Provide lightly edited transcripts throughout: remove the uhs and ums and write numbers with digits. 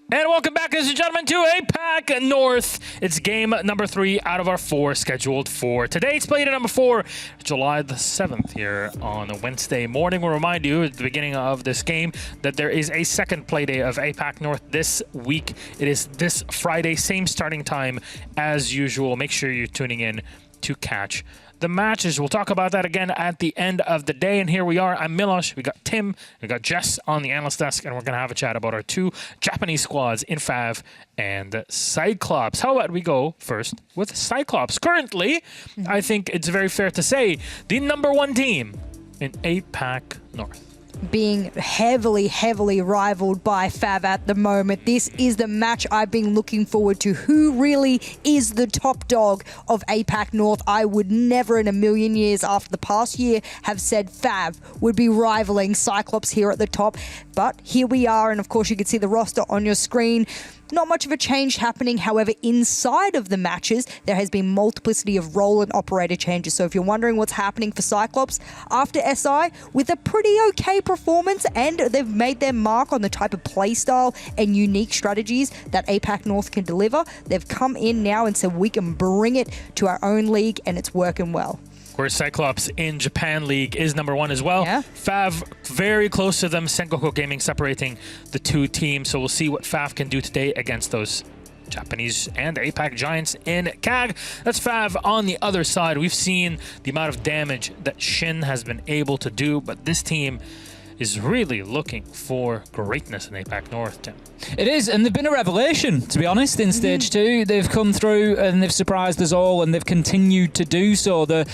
And welcome back, ladies and gentlemen, to APAC North. It's game number 3 out of our 4 scheduled for today. It's played at number 4, July the 7th here on a Wednesday morning. We'll remind you at the beginning of this game that there is a second play day of APAC North this week. It is this Friday, same starting time as usual. Make sure you're tuning in to catch the matches. We'll talk about that again at the end of the day. And here we are. I'm Milosh. We got Tim. We got Jess on the analyst desk. And we're going to have a chat about our 2 Japanese squads in FAV and Cyclops. How about we go first with Cyclops? Currently, I think it's very fair to say, the #1 team in APAC North. Being heavily rivaled by FAV at the moment. This is the match I've been looking forward to. Who really is the top dog of APAC North? I would never in a million years after the past year have said FAV would be rivaling Cyclops here at the top. But here we are, and of course you can see the roster on your screen. Not much of a change happening. However, inside of the matches, there has been multiplicity of role and operator changes. So if you're wondering what's happening for Cyclops, after SI, with a pretty okay performance, and they've made their mark on the type of playstyle and unique strategies that APAC North can deliver, they've come in now and said we can bring it to our own league, and it's working well. Where Cyclops in Japan League is #1 as well. Yeah. FAV very close to them. Sengoku Gaming separating the 2 teams. So we'll see what FAV can do today against those Japanese and APAC giants in CAG. That's FAV on the other side. We've seen the amount of damage that Shin has been able to do, but this team is really looking for greatness in APAC North, Tim. It is, and they've been a revelation, to be honest, in Stage 2. They've come through and they've surprised us all, and they've continued to do so. The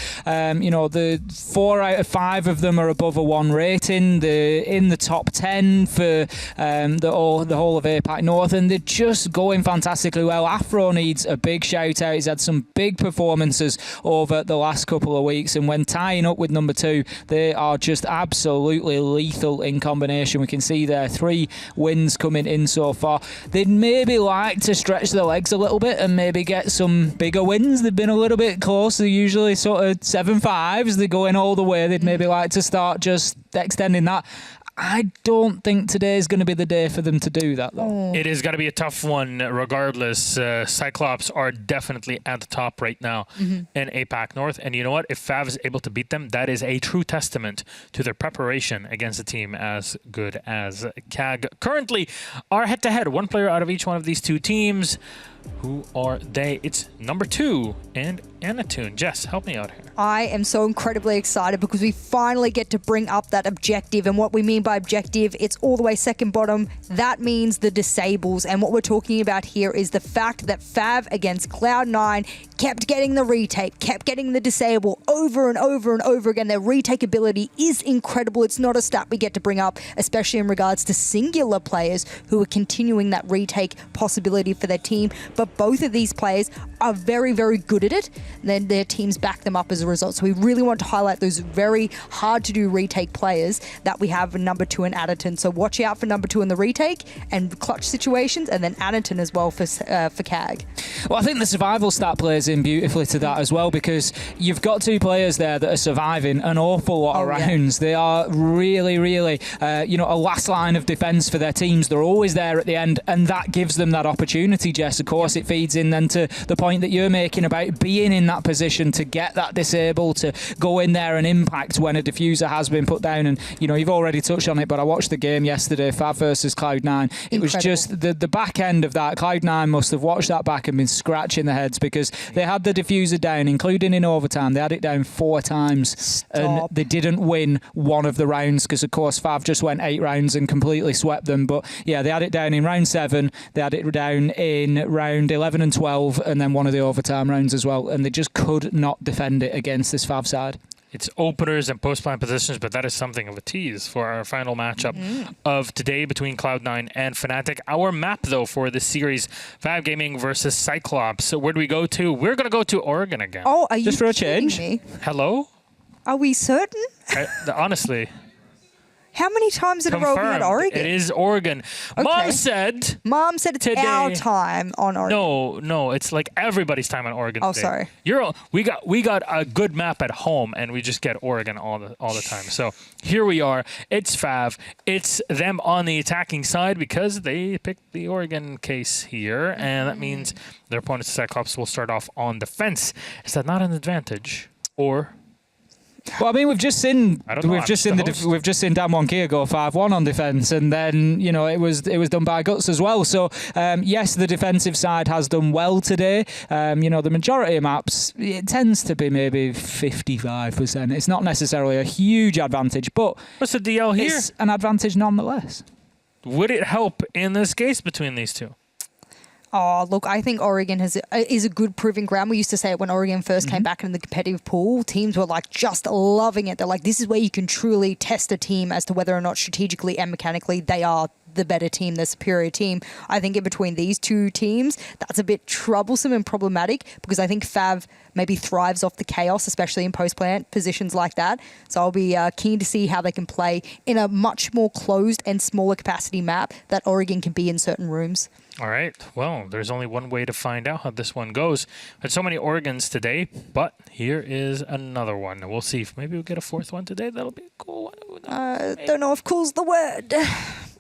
4 out of 5 of them are above a 1 rating. They're in the top 10 for the whole of APAC North, and they're just going fantastically well. Afro needs a big shout out. He's had some big performances over the last couple of weeks, and when tying up with #2, they are just absolutely lethal in combination. We can see there 3 wins coming in so far. They'd maybe like to stretch their legs a little bit and maybe get some bigger wins. They've been a little bit close. They're usually sort of 7-5s. They're going all the way. They'd maybe like to start just extending that. I don't think today is going to be the day for them to do that, though. It is going to be a tough one regardless. Cyclops are definitely at the top right now in APAC North. And you know what? If FAV is able to beat them, that is a true testament to their preparation against a team as good as CAG. Currently, our head-to-head, 1 player out of each one of these 2 teams. Who are they? It's #2 and Anatune. Jess, help me out here. I am so incredibly excited because we finally get to bring up that objective. And what we mean by objective, it's all the way second bottom. That means the disables. And what we're talking about here is the fact that FAV against Cloud9 kept getting the retake, kept getting the disable over and over and over again. Their retake ability is incredible. It's not a stat we get to bring up, especially in regards to singular players who are continuing that retake possibility for their team. But both of these players are very good at it. Then their teams back them up as a result. So we really want to highlight those very hard to do retake players that we have in #2 in Adderton. So watch out for #2 in the retake and clutch situations, and then Adderton as well for CAG. Well, I think the survival stat plays in beautifully to that as well, because you've got 2 players there that are surviving an awful lot of rounds. They are really a last line of defence for their teams. They're always there at the end, and that gives them that opportunity, Jess. Of course, it feeds in then to the point that you're making about being in that position to get that disable, to go in there and impact when a diffuser has been put down. And you've already touched on it, but I watched the game yesterday, FAV versus Cloud9. It was just the back end of that. Cloud9 must have watched that back and been scratching their heads, because they had the diffuser down, including in overtime. They had it down 4 times. And they didn't win one of the rounds, because of course FAV just went 8 rounds and completely swept them. But yeah, they had it down in round 7, they had it down in round 11 and 12, and then one of the overtime rounds as well, and they just could not defend it against this FAV side. It's openers and post-plan positions, but that is something of a tease for our final matchup of today between Cloud9 and Fnatic. Our map, though, for this series, FAV Gaming versus Cyclops. So where do we go to? We're going to go to Oregon again. Oh, are you just for a change? me? Hello? Are we certain? Honestly. How many times in a row have we had Confirmed. Oregon? It is Oregon. Okay. Mom said it's today, our time on Oregon. No, it's like everybody's time on Oregon. Oh, today. sorry. We got a good map at home, and we just get Oregon all the time. So here we are. It's FAV. It's them on the attacking side because they picked the Oregon case here, and that means their opponent's Cyclops will start off on defense. Is that not an advantage, or? Well, I mean, we've just seen I don't know, we've just seen Dan Wonkia go 5-1 on defence, and then it was done by Guts as well. So yes, the defensive side has done well today. The majority of maps, it tends to be maybe 55%. It's not necessarily a huge advantage, but What's the DL here? it's an advantage nonetheless. Would it help in this case between these two? Oh, look, I think Oregon is a good proving ground. We used to say it when Oregon first came back into the competitive pool. Teams were like just loving it. They're like, this is where you can truly test a team as to whether or not strategically and mechanically they are the better team, the superior team. I think in between these two teams, that's a bit troublesome and problematic because I think FAV maybe thrives off the chaos, especially in post-plant positions like that. So I'll be keen to see how they can play in a much more closed and smaller capacity map that Oregon can be in certain rooms. All right. Well, there's only one way to find out how this one goes. Had so many Oregons today, but here is another one. We'll see if maybe we'll get a fourth one today. That'll be a cool one. Don't know if cool's the word.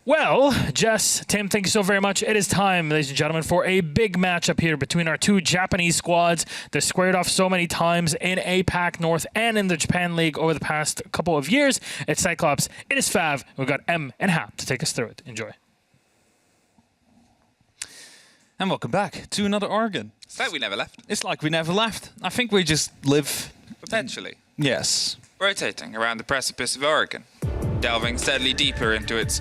Well, Jess, Tim, thank you so very much. It is time, ladies and gentlemen, for a big matchup here between our two Japanese squads. They squared off so many times in APAC North and in the Japan League over the past couple of years. It's Cyclops. It is FAV. We've got M and Hap to take us through it. Enjoy. And welcome back to another Oregon. It's like we never left. It's like we never left. I think we just live... Potentially. Yes. Rotating around the precipice of Oregon. Delving steadily deeper into its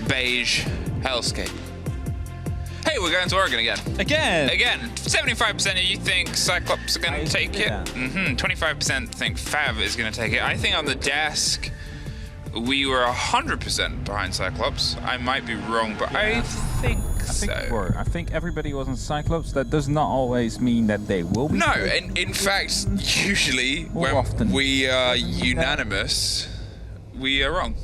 beige hellscape. Hey, we're going to Oregon again. Again. 75% of you think Cyclops are going to take it. Yeah. 25% think FAV is going to take it. I think on the desk, we were 100% behind Cyclops. I might be wrong, but I think so. I think everybody was on Cyclops. That does not always mean that they will be. No, in fact, usually More when often. we are unanimous, we are wrong.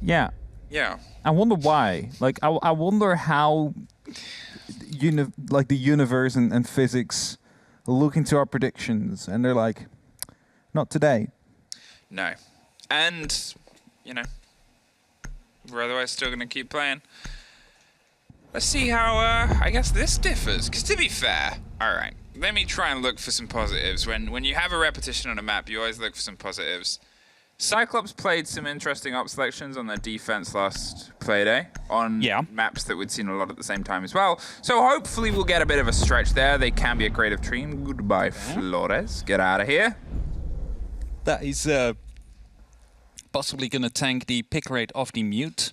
Yeah. Yeah. I wonder why. Like, I wonder how the universe and physics look into our predictions, and they're like, not today. No. And, we're otherwise still going to keep playing. Let's see how, I guess this differs. Because to be fair, all right, let me try and look for some positives. When you have a repetition on a map, you always look for some positives. Cyclops played some interesting op selections on their defense last Playday on maps that we'd seen a lot at the same time as well. So hopefully we'll get a bit of a stretch there. They can be a creative team. Goodbye, Flores. Get out of here. That is possibly going to tank the pick rate of the mute.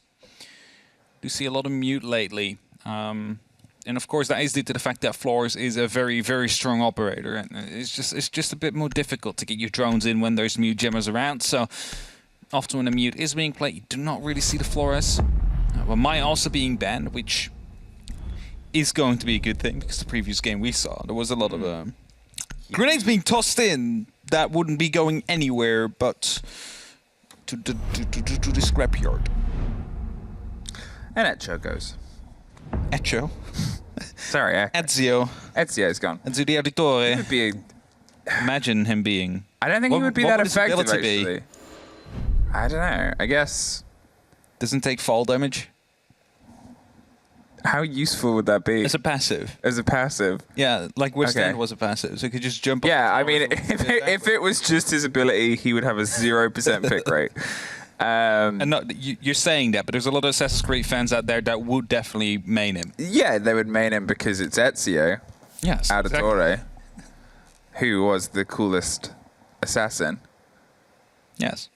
Do see a lot of mute lately. And of course that is due to the fact that Flores is a very, very strong operator, and it's just a bit more difficult to get your drones in when there's mute jammers around. So often when a mute is being played, you do not really see the Flores. Well, mine also being banned, which is going to be a good thing because the previous game we saw there was a lot of grenades being tossed in that wouldn't be going anywhere but to the scrapyard. And Echo goes. Echo. Sorry, Ezio. Ezio's gone. Ezio di Auditore. He would be Imagine him being... I don't think he would be that would his effective, ability be? actually. I don't know. I guess... Doesn't take fall damage. How useful would that be? As a passive. As a passive? Yeah, like Withstand Okay. was a passive, so he could just jump up. Yeah, I mean, if it was just his ability, he would have a 0% pick rate. And not, you're saying that, but there's a lot of Assassin's Creed fans out there that would definitely main him. Yeah, they would main him because it's Ezio Yes, Auditore, who was the coolest assassin. Yes,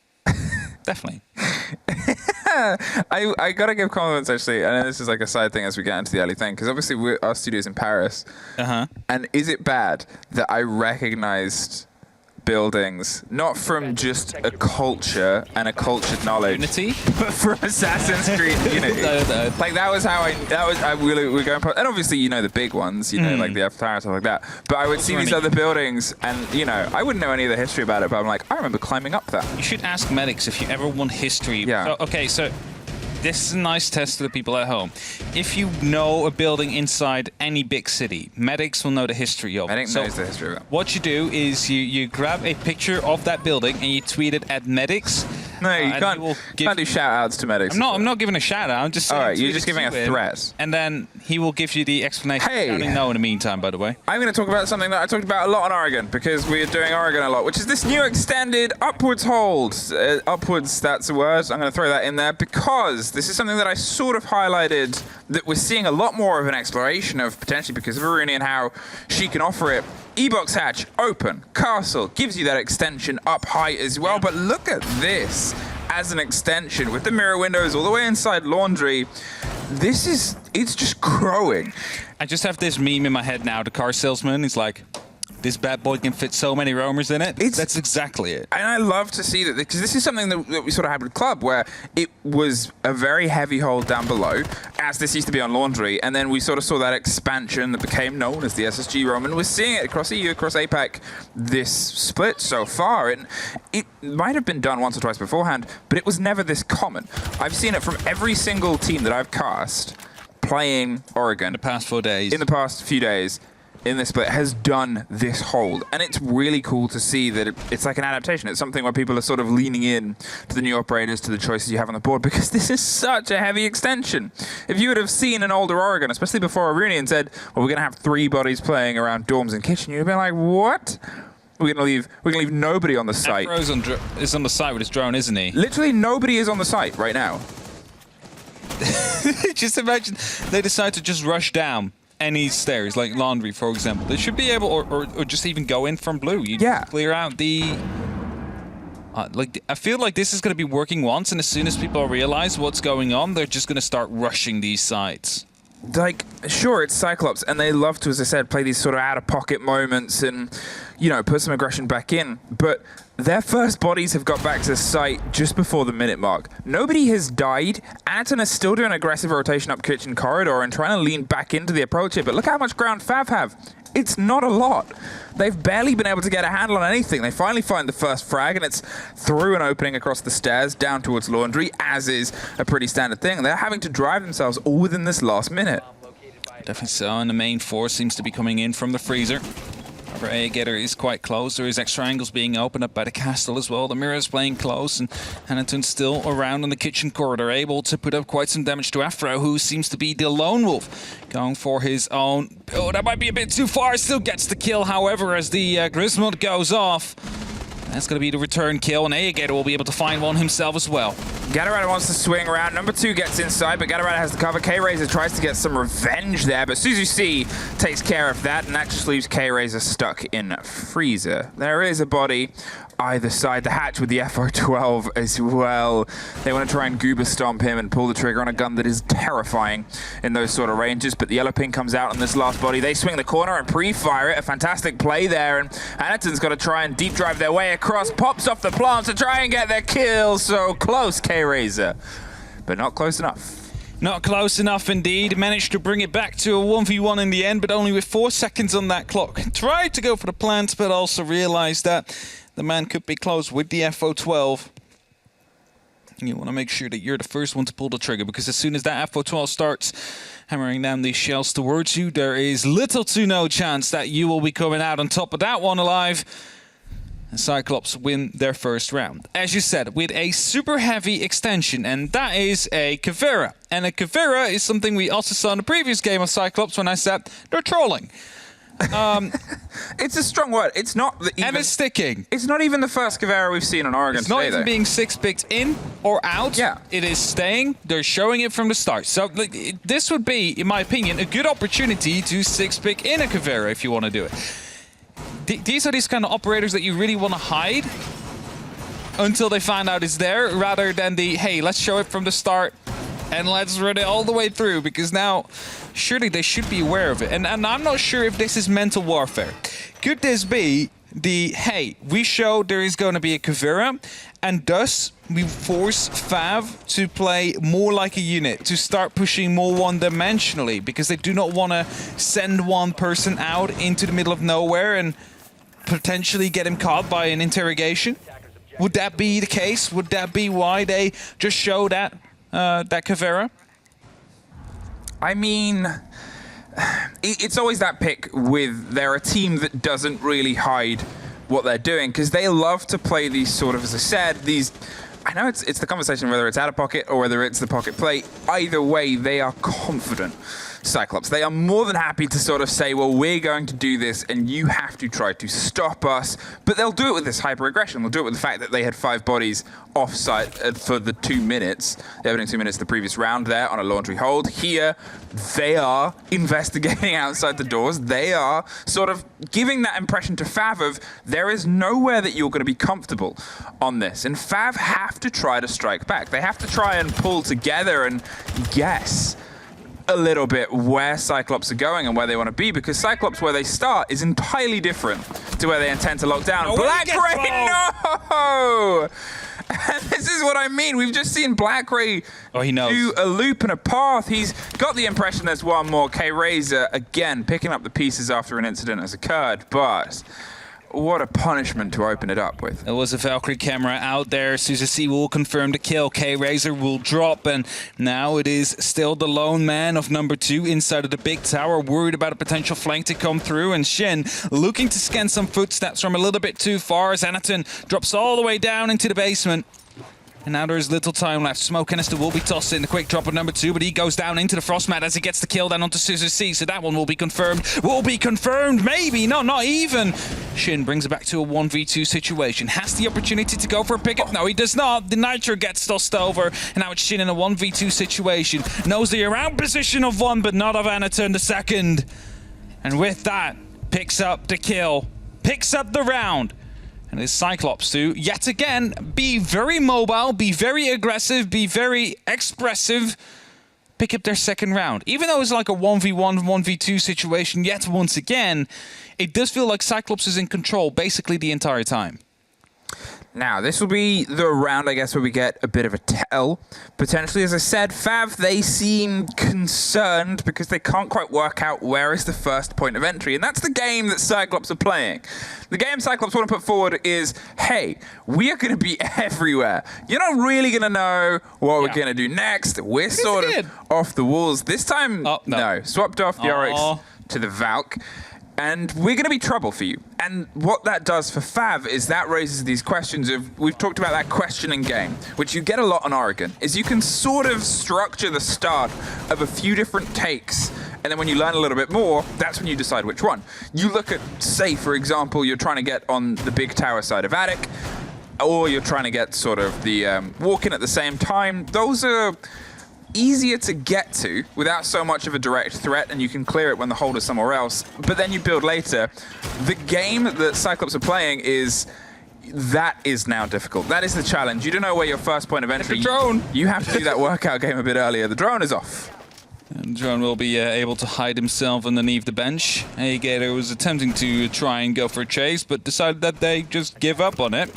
definitely. I gotta give compliments, actually. I know this is like a side thing as we get into the early thing, because obviously our studio's in Paris. Uh-huh. And is it bad that I recognized buildings, not from just a culture and a cultured knowledge, Unity? but from Assassin's Creed Unity. Like that was how I really we're going. And obviously, you know the big ones, you know, like the Eiffel Tower and stuff like that. But I would see these other buildings, and you know, I wouldn't know any of the history about it. But I'm like, I remember climbing up that. You should ask medics if you ever want history. Yeah. So, okay, so this is a nice test for the people at home. If you know a building inside any big city, medics will know the history of it. Medic knows the history of it. What you do is you grab a picture of that building and you tweet it at medics. No, you can't do shout outs to medics. I'm not giving a shout out. I'm just saying. All right, you're tweet just it giving a to him, threat. and then he will give you the explanation. Hey. I don't know in the meantime, by the way. I'm going to talk about something that I talked about a lot on Oregon, because we're doing Oregon a lot, which is this new extended upwards hold. Upwards, that's a word. I'm going to throw that in there because this is something that I sort of highlighted that we're seeing a lot more of an exploration of, potentially because of Aruni and how she can offer it. E-box hatch, open, castle, gives you that extension up height as well. But look at this as an extension with the mirror windows all the way inside laundry. It's just growing. I just have this meme in my head now. The car salesman is like, this bad boy can fit so many roamers in it. That's exactly it. And I love to see that, because this is something that we sort of had with Club, where it was a very heavy hold down below, as this used to be on laundry, and then we sort of saw that expansion that became known as the SSG roam, and we're seeing it across EU, across APAC, this split so far. And it might have been done once or twice beforehand, but it was never this common. I've seen it from every single team that I've cast playing Oregon. In the past 4 days. In the past few days. In this split has done this hold, and it's really cool to see that it's like an adaptation. It's something where people are sort of leaning in to the new operators, to the choices you have on the board, because this is such a heavy extension. If you would have seen an older Oregon, especially before Aruni, and said, well, we're going to have 3 bodies playing around dorms and kitchen, you'd have been like, what? We're going to leave nobody on the site. Afro is on the site with his drone, isn't he? Literally nobody is on the site right now. Just imagine they decide to just rush down any stairs, like laundry, for example. They should be able, or just even go in from blue. You clear out the... I feel like this is going to be working once, and as soon as people realize what's going on, they're just going to start rushing these sites. Like, sure, it's Cyclops, and they love to, as I said, play these sort of out-of-pocket moments and, you know, put some aggression back in. But their first bodies have got back to the site just before the minute mark. Nobody has died. Anton is still doing aggressive rotation up kitchen corridor and trying to lean back into the approach here. But look how much ground FAV have. It's not a lot. They've barely been able to get a handle on anything. They finally find the first frag, and it's through an opening across the stairs down towards laundry, as is a pretty standard thing. They're having to drive themselves all within this last minute. Definitely so, and the main force seems to be coming in from the freezer. However, A-Getter is quite close. There is extra angles being opened up by the castle as well. The mirror is playing close, and Hannaton's still around in the kitchen corridor, able to put up quite some damage to Afro, who seems to be the lone wolf, going for his own. Oh, that might be a bit too far. Still gets the kill, however, as the Griswold goes off. That's going to be the return kill, and A-Getter will be able to find one himself as well. Gatorada wants to swing around. Number 2 gets inside, but Gatorada has the cover. K-Razor tries to get some revenge there, but Suzu C takes care of that, and that just leaves K-Razor stuck in freezer. There is a body either side. The hatch with the FO12 as well. They want to try and goober stomp him and pull the trigger on a gun that is terrifying in those sort of ranges, but the yellow ping comes out on this last body. They swing the corner and pre-fire it. A fantastic play there, and Hannaton's got to try and deep drive their way across. Pops off the plant to try and get their kill. So close, K-Razor, but not close enough. Not close enough indeed. Managed to bring it back to a 1v1 in the end, but only with 4 seconds on that clock. Tried to go for the plant, but also realized that the man could be close with the FO12. You want to make sure that you're the first one to pull the trigger, because as soon as that FO12 starts hammering down these shells towards you, there is little to no chance that you will be coming out on top of that one alive. And Cyclops win their first round. As you said, with a super heavy extension, and that is a Kavera. And a Kavera is something we also saw in the previous game of Cyclops when I said they're trolling. It's a strong word. It's not even, and it's sticking. It's not even the first Kavera we've seen on Oregon. It's not today, even though. being 6-picked in or out. Yeah. It is staying. They're showing it from the start. So this would be, in my opinion, a good opportunity to 6-pick in a Kavera if you want to do it. These are these kind of operators that you really want to hide until they find out it's there, rather than the, hey, let's show it from the start and let's run it all the way through, because now surely they should be aware of it. And I'm not sure if this is mental warfare. Could this be hey, we show there is going to be a Kavira, and thus we force FAV to play more like a unit, to start pushing more one-dimensionally, because they do not want to send one person out into the middle of nowhere and potentially get him caught by an interrogation. Would that be the case? Would that be why they just show that Kavira? I mean, it's always that pick with they're a team that doesn't really hide what they're doing, because they love to play these sort of, as I said, these. I know it's the conversation whether it's out of pocket or whether it's the pocket play. Either way, they are confident. Cyclops, they are more than happy to sort of say, well, we're going to do this and you have to try to stop us. But they'll do it with this hyper-aggression. They'll do it with the fact that they had 5 bodies off-site for the 2 minutes. They had only 2 minutes the previous round there on a laundry hold. Here, they are investigating outside the doors. They are sort of giving that impression to FAV of there is nowhere that you're going to be comfortable on this. And FAV have to try to strike back. They have to try and pull together and guess a little bit where Cyclops are going and where they want to be, because Cyclops, where they start, is entirely different to where they intend to lock down. Black Ray, no! And this is what I mean. We've just seen Black Ray do a loop and a path. He's got the impression there's one more. K-Razor, again, picking up the pieces after an incident has occurred, but what a punishment to open it up with. There was a Valkyrie camera out there. Suzy will confirm the kill. K-Razor will drop, and now it is still the lone man of number 2 inside of the big tower, worried about a potential flank to come through, and Shin looking to scan some footsteps from a little bit too far as Anaton drops all the way down into the basement. And now there's little time left. Smoke Canister will be tossed in. The quick drop of number 2, but he goes down into the frost mat as he gets the kill down onto Suzy. So that one will be confirmed. Will be confirmed. Maybe. No, not even. Shin brings it back to a 1v2 situation. Has the opportunity to go for a pickup. No, he does not. The Nitro gets tossed over. And now it's Shin in a 1v2 situation. Knows the around position of 1, but not of Anaton the second. And with that, picks up the kill. Picks up the round. And it's Cyclops to, yet again, be very mobile, be very aggressive, be very expressive, pick up their second round. Even though it's like a 1v1, 1v2 situation, yet once again, it does feel like Cyclops is in control basically the entire time. Now, this will be the round, I guess, where we get a bit of a tell. Potentially, as I said, FAV, they seem concerned because they can't quite work out where is the first point of entry. And that's the game that Cyclops are playing. The game Cyclops want to put forward is, hey, we are going to be everywhere. You're not really going to know what we're going to do next. We're sort of off the walls. This time, no. Swapped off the Oryx to the Valk. And we're going to be trouble for you. And what that does for FAV is that raises these questions of, we've talked about that questioning game, which you get a lot on Oregon, is you can sort of structure the start of a few different takes. And then when you learn a little bit more, that's when you decide which one. You look at, say, for example, you're trying to get on the big tower side of Attic, or you're trying to get sort of the walk-in at the same time. Those are easier to get to without so much of a direct threat, and you can clear it when the hold is somewhere else, but then you build later. The game that Cyclops are playing is now difficult. That is the challenge. You don't know where your first point of entry. The drone! You have to do that workout game a bit earlier. The drone is off. And Drone will be able to hide himself underneath the bench. Gator was attempting to try and go for a chase, but decided that they just give up on it.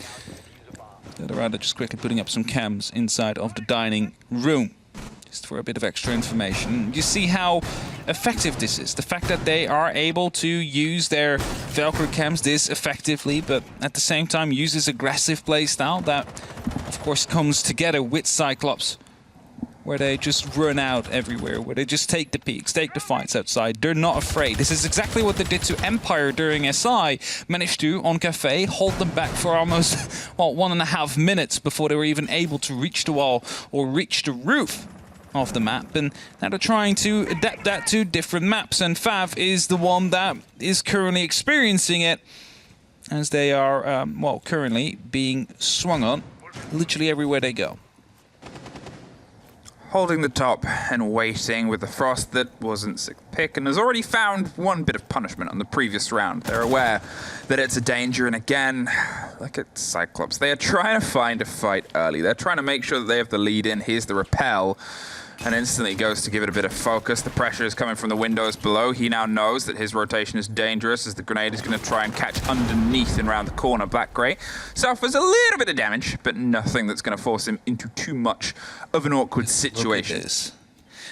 They're rather just quickly putting up some cams inside of the dining room. Just for a bit of extra information. You see how effective this is. The fact that they are able to use their Valkyrie cams this effectively, but at the same time use this aggressive playstyle that, of course, comes together with Cyclops, where they just run out everywhere, where they just take the peaks, take the fights outside. They're not afraid. This is exactly what they did to Empire during SI. Managed to, on Cafe, hold them back for almost, well, 1.5 minutes before they were even able to reach the wall or reach the roof of the map, and now they're trying to adapt that to different maps, and FAV is the one that is currently experiencing it, as they are, well, currently being swung on literally everywhere they go. Holding the top and waiting with the Frost that wasn't sick pick and has already found one bit of punishment on the previous round. They're aware that it's a danger, and again, look at Cyclops. They are trying to find a fight early. They're trying to make sure that they have the lead in. Here's the repel. and instantly goes to give it a bit of focus. The pressure is coming from the windows below. He now knows that his rotation is dangerous as the grenade is going to try and catch underneath and around the corner. Black-Grey suffers a little bit of damage, but nothing that's going to force him into too much of an awkward situation. Look at this.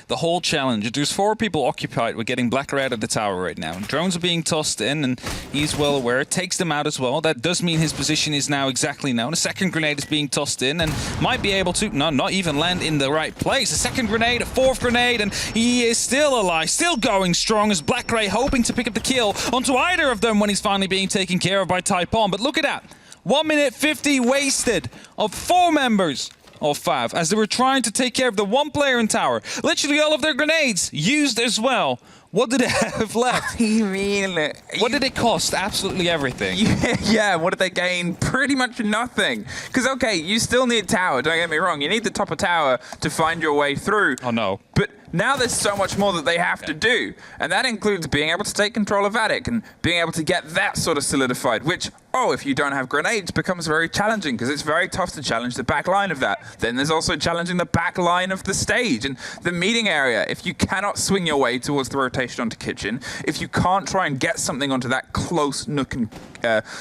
The whole challenge, there's 4 people occupied with getting Black-Grey out of the tower right now. Drones are being tossed in, and he's well aware. It takes them out as well. That does mean his position is now exactly known. A second grenade is being tossed in, and might be able to, not even land in the right place. A second grenade, a 4th grenade, and he is still alive, still going strong as Black-Grey hoping to pick up the kill onto either of them when he's finally being taken care of by Typon. But look at that. 1 minute 50 wasted of 4 members of FAV as they were trying to take care of the 1 player in tower. Literally all of their grenades used as well. What did they have left? I mean, What did it cost? Absolutely everything. Yeah, what did they gain? Pretty much nothing. Because, okay, you still need tower, don't get me wrong. You need the top of tower to find your way through. Oh, no. But now there's so much more that they have to do. And that includes being able to take control of Attic and being able to get that sort of solidified, which, if you don't have grenades, becomes very challenging because it's very tough to challenge the back line of that. Then there's also challenging the back line of the stage and the meeting area. If you cannot swing your way towards the rotation onto kitchen, if you can't try and get something onto that close nook and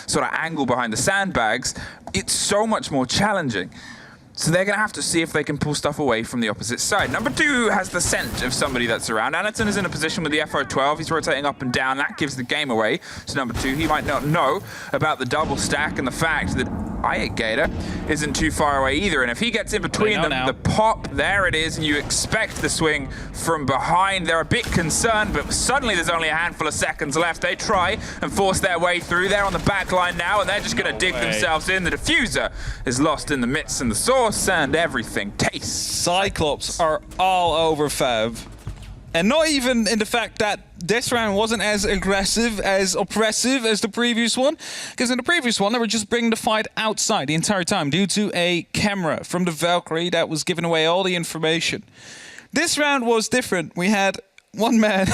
sort of angle behind the sandbags, it's so much more challenging. So they're going to have to see if they can pull stuff away from the opposite side. Number 2 has the scent of somebody that's around. Anaton is in a position with the FO12. He's rotating up and down. That gives the game away. So number 2, he might not know about the double stack and the fact that Gator isn't too far away either. And if he gets in between them, the pop, there it is, and you expect the swing from behind. They're a bit concerned, but suddenly there's only a handful of seconds left. They try and force their way through. They're on the back line now, and they're just going to dig themselves in. The diffuser is lost in the midst and the sauce, and everything tastes. Cyclops are all over FAV. And not even in the fact that this round wasn't as aggressive, as oppressive as the previous one. Because in the previous one, they were just bringing the fight outside the entire time due to a camera from the Valkyrie that was giving away all the information. This round was different. We had 1 man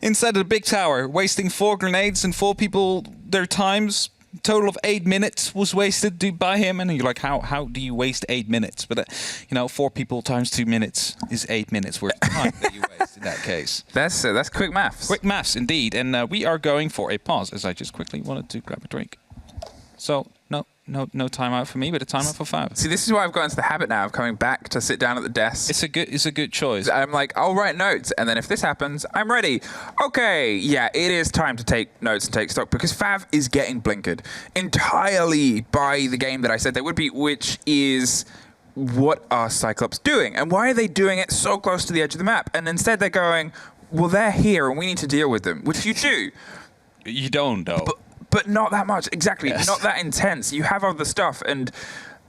inside of the big tower, wasting 4 grenades and 4 people their times. Total of 8 minutes was wasted by him, and you're like, how do you waste 8 minutes? But 4 people times 2 minutes is 8 minutes worth of time that you waste in that case. That's quick maths. Quick maths, indeed. And we are going for a pause, as I just quickly wanted to grab a drink. So no timeout for me, but a timeout for FAV. See, this is why I've got into the habit now of coming back to sit down at the desk. It's a good choice. I'm like, I'll write notes, and then if this happens, I'm ready. Okay, yeah, it is time to take notes and take stock, because FAV is getting blinkered entirely by the game that I said they would be, which is what are Cyclops doing? And why are they doing it so close to the edge of the map? And instead they're going, well, they're here, and we need to deal with them, which you do. You don't, though. But not that much, exactly. Yes. Not that intense. You have other stuff, and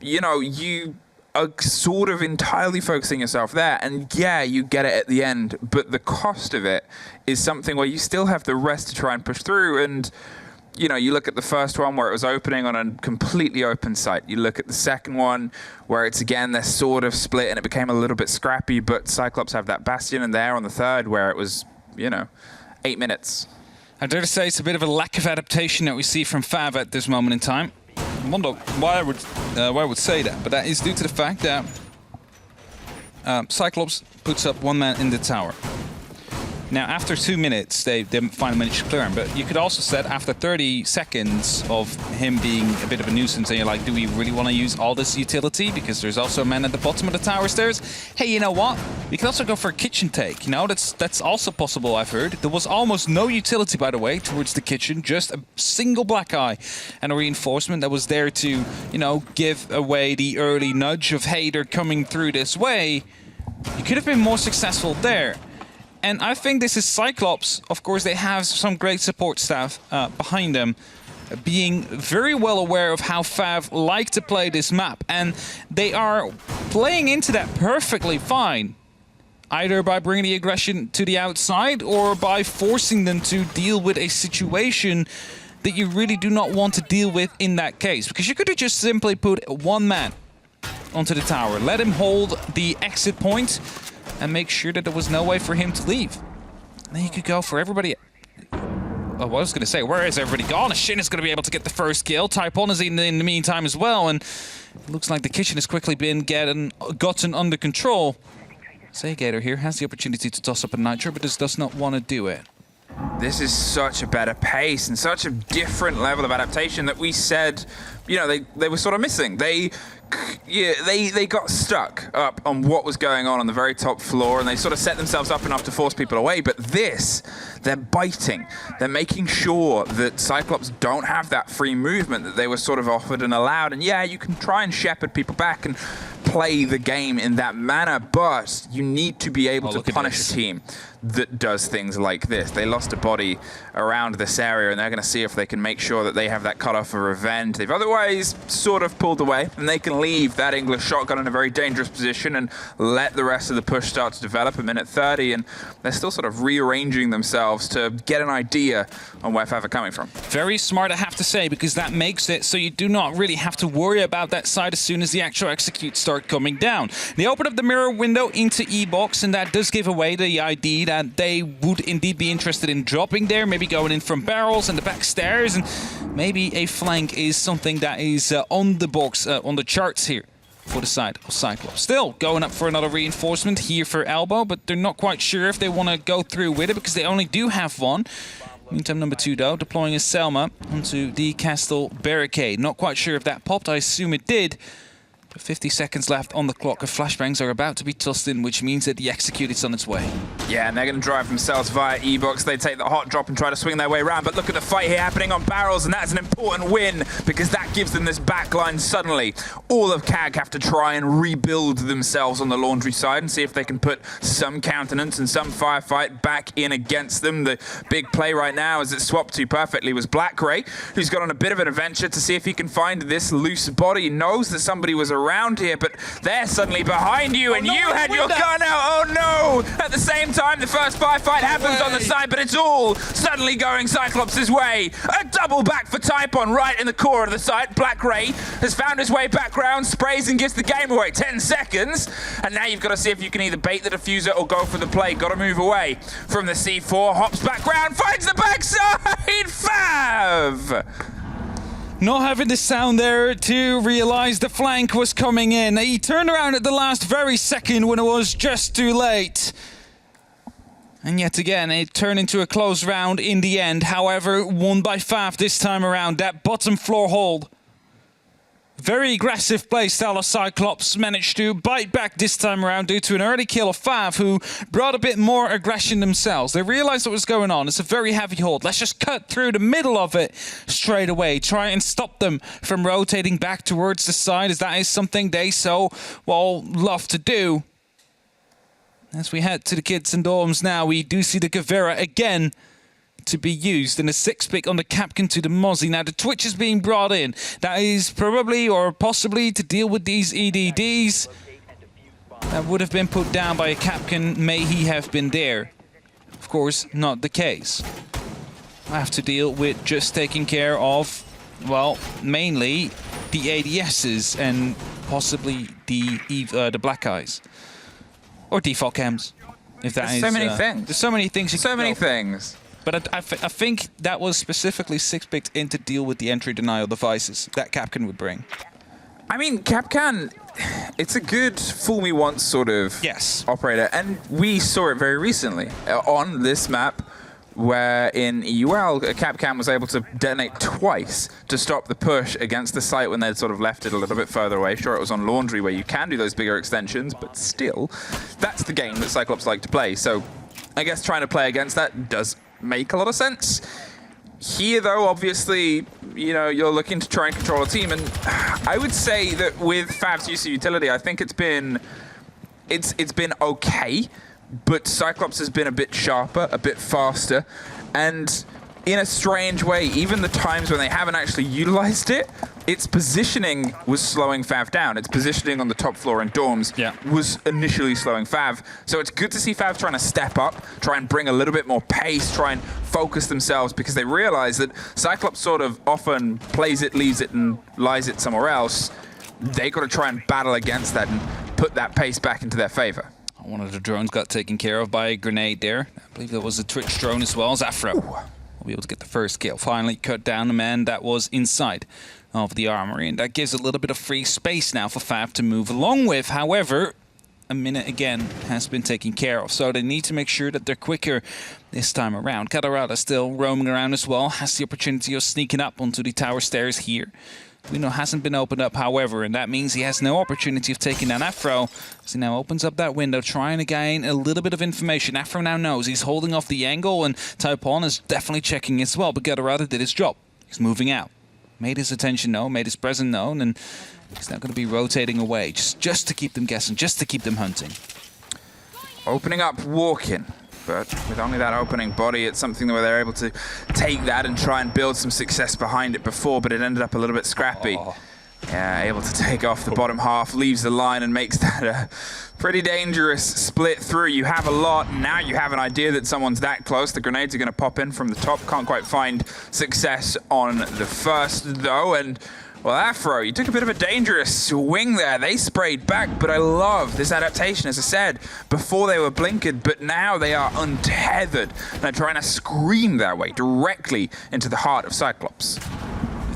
you are sort of entirely focusing yourself there, and yeah, you get it at the end, but the cost of it is something where you still have the rest to try and push through. And you look at the first one where it was opening on a completely open site. You look at the second one where it's again, they're sort of split and it became a little bit scrappy, but Cyclops have that bastion, and there on the third where it was 8 minutes. I dare to say it's a bit of a lack of adaptation that we see from FAV at this moment in time. I wonder why I would say that, but that is due to the fact that Cyclops puts up 1 man in the tower. Now, after 2 minutes, they finally managed to clear him, but you could also say after 30 seconds of him being a bit of a nuisance, and you're like, do we really want to use all this utility? Because there's also a man at the bottom of the tower stairs. Hey, you know what? We could also go for a kitchen take. That's also possible, I've heard. There was almost no utility, by the way, towards the kitchen, just a single black eye and a reinforcement that was there to, give away the early nudge of, hey, they're coming through this way. You could have been more successful there. And I think this is Cyclops. Of course, they have some great support staff behind them, being very well aware of how FAV like to play this map. And they are playing into that perfectly fine, either by bringing the aggression to the outside or by forcing them to deal with a situation that you really do not want to deal with in that case. Because you could have just simply put 1 man onto the tower, let him hold the exit point, and make sure that there was no way for him to leave. And then you could go for everybody. Oh, I was going to say, where is everybody gone? Shin is going to be able to get the first kill. Typon is in the meantime as well, and it looks like the kitchen has quickly been gotten under control. Gator here has the opportunity to toss up a Nitro, but just does not want to do it. This is such a better pace and such a different level of adaptation that we said, you know, they were sort of missing. They got stuck up on what was going on the very top floor, and they sort of set themselves up enough to force people away. But this, they're biting. They're making sure that Cyclops don't have that free movement that they were sort of offered and allowed. And yeah, you can try and shepherd people back and play the game in that manner, but you need to be able to punish a team that does things like this. They lost a body around this area, and they're going to see if they can make sure that they have that cutoff for revenge. They've otherwise sort of pulled away, and they can leave that English shotgun in a very dangerous position and let the rest of the push start to develop a minute 30, and they're still sort of rearranging themselves to get an idea on where FAV are coming from. Very smart, I have to say, because that makes it so you do not really have to worry about that side as soon as the actual executes start coming down. They open up the mirror window into E-Box, and that does give away the idea that they would indeed be interested in dropping there, maybe going in from barrels and the back stairs, and maybe a flank is something that is on the box, on the charts here for the side of Cyclops. Still going up for another reinforcement here for Elbow, but they're not quite sure if they want to go through with it because they only do have one. Meantime, number 2, though, deploying his Selma onto the Castle barricade. Not quite sure if that popped. I assume it did. 50 seconds left on the clock. The flashbangs are about to be tossed in, which means that the execute is on its way. Yeah, and they're going to drive themselves via E-Box. They take the hot drop and try to swing their way around, but look at the fight here happening on barrels, and that's an important win because that gives them this backline suddenly. All of CAG have to try and rebuild themselves on the laundry side and see if they can put some countenance and some firefight back in against them. The big play right now, as it swapped to perfectly, was Black Ray, who's got on a bit of an adventure to see if he can find this loose body. He knows that somebody was around here, but they're suddenly behind you, and you had your gun out. Oh no! At the same time, the first firefight happens on the side, but it's all suddenly going Cyclops' way. A double back for Typon right in the core of the site. Black Ray has found his way back round, sprays and gives the game away. 10 seconds, and now you've got to see if you can either bait the diffuser or go for the play. Got to move away from the C4. Hops back round, finds the backside. FAV! Not having the sound there to realize the flank was coming in. He turned around at the last very second when it was just too late. And yet again, it turned into a close round in the end. However, won by FAV this time around. That bottom floor hold. Very aggressive playstyle of Cyclops managed to bite back this time around due to an early kill of FAV, who brought a bit more aggression themselves. They realized what was going on. It's a very heavy hold. Let's just cut through the middle of it straight away. Try and stop them from rotating back towards the side, as that is something they so, well, love to do. As we head to the kids and dorms now, we do see the Gavera again to be used, and a 6-pick on the Capcan to the Mozzie. Now the Twitch is being brought in. That is probably or possibly to deal with these EDDs. That would have been put down by a Capcan, may he have been there. Of course, not the case. I have to deal with just taking care of, well, mainly the ADSs and possibly the Black Eyes. Or default cams. If that is, so many things. There's so many things you can So many things. But I think that was specifically 6-picked in to deal with the entry denial devices that Capcan would bring. I mean, Capcan, it's a good fool me once sort of operator, and we saw it very recently on this map, where in EUL, Capcan was able to detonate twice to stop the push against the site when they'd sort of left it a little bit further away. Sure, it was on Laundry where you can do those bigger extensions, but still, that's the game that Cyclops like to play. So I guess trying to play against that does make a lot of sense. Here, though, obviously, you know, you're looking to try and control a team, and I would say that with FAV's use of utility, I think it's been okay, but Cyclops has been a bit sharper, a bit faster, and in a strange way, even the times when they haven't actually utilized it, its positioning was slowing FAV down. Its positioning on the top floor in dorms was initially slowing FAV. So it's good to see FAV trying to step up, try and bring a little bit more pace, try and focus themselves, because they realize that Cyclops sort of often plays it, leaves it, and lies it somewhere else. They got to try and battle against that and put that pace back into their favor. One of the drones got taken care of by a grenade there. I believe that was a Twitch drone as well. Zafro will be able to get the first kill. Finally cut down the man that was inside of the armory, and that gives a little bit of free space now for FAV to move along with. However, a minute again has been taken care of. So they need to make sure that they're quicker this time around. Katarada still roaming around as well, has the opportunity of sneaking up onto the tower stairs here. Window hasn't been opened up, however, and that means he has no opportunity of taking down Afro. As he now opens up that window, trying to gain a little bit of information. Afro now knows he's holding off the angle, and Taipon is definitely checking as well, but Katarada did his job. He's moving out. Made his attention known, made his presence known, and he's now going to be rotating away, just to keep them guessing, just to keep them hunting. Opening up walking, but with only that opening body, it's something where they're able to take that and try and build some success behind it before, but it ended up a little bit scrappy. Yeah, able to take off the bottom half, leaves the line and makes that a pretty dangerous split through. You have a lot, now you have an idea that someone's that close. The grenades are going to pop in from the top. Can't quite find success on the first, though, and well, Afro, you took a bit of a dangerous swing there. They sprayed back, but I love this adaptation, as I said, before they were blinkered, but now they are untethered. And they're trying to scream their way directly into the heart of Cyclops.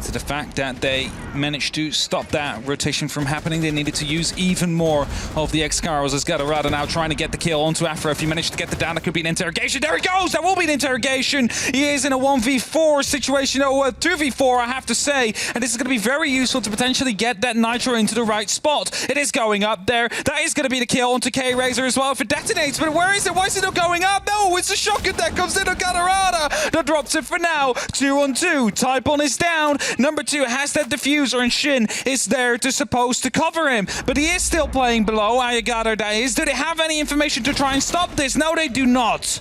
To the fact that they managed to stop that rotation from happening, they needed to use even more of the X-Carls as Katarada now trying to get the kill onto Afro. If he managed to get the down, that could be an interrogation. There he goes! That will be an interrogation! He is in a 1v4 situation, or a 2v4, I have to say, and this is going to be very useful to potentially get that Nitro into the right spot. It is going up there. That is going to be the kill onto K-Razor as well if it detonates, but where is it? Why is it not going up? No, it's a shotgun that comes in on Katarada that drops it for now. 2-on-2. Taipon is down. Number 2 has that diffuser, and Shin is there to supposed to cover him, but he is still playing below. I gather that is. Do they have any information to try and stop this? No, they do not.